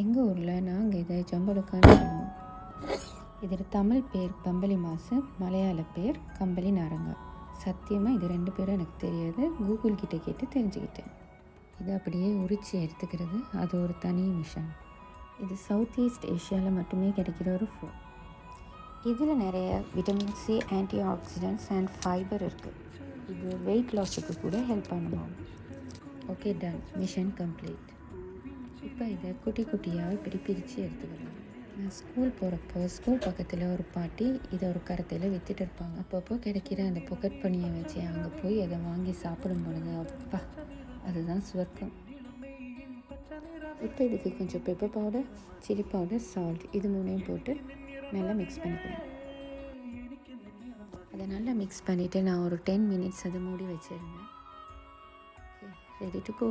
எங்கள் ஊரில் நாங்கள் இதை ஜம்படுக்கான்னு சொல்லுவோம். இதோட தமிழ் பேர் பம்பளி மாசு, மலையாள பேர் கம்பளி நாரங்கா. சத்தியமாக இது 2 பேரும் எனக்கு தெரியாது, கூகுள் கிட்டே கேட்டு தெரிஞ்சுக்கிட்டேன். இதை அப்படியே உரித்து எடுத்துக்கிறது அது ஒரு தனி மிஷன். இது சவுத் ஈஸ்ட் ஏஷியாவில் மட்டுமே கிடைக்கிற ஒரு ஃப்ரூட். இதில் நிறைய vitamin C, antioxidants and fibre இருக்குது. இது வெயிட் லாஸுக்கு கூட ஹெல்ப் பண்ணுவோம். Okay, done, mission complete. இப்போ இதை குட்டி குட்டியாக இப்படி பிரித்து எடுத்துக்கலாம். நான் ஸ்கூல் போகிறப்போ ஸ்கூல் பக்கத்தில் ஒரு பாட்டி இதை ஒரு கரத்தையில் விற்றுட்டு இருப்பாங்க. அப்பப்போ கிடைக்கிற அந்த பொக்கெட் பண்ணியை வச்சு அங்கே போய் அதை வாங்கி சாப்பிடும் பொழுது அப்பா, அதுதான் சுவர்க்கம். இப்போ இதுக்கு கொஞ்சம் pepper powder, chilli powder, salt இது 3ஐயும் போட்டு நல்லா மிக்ஸ் பண்ணிக்கணும். அதை நல்லா மிக்ஸ் பண்ணிவிட்டு நான் ஒரு 10 மினிட்ஸ் அதை மூடி வச்சுருந்தேன். Ready to go.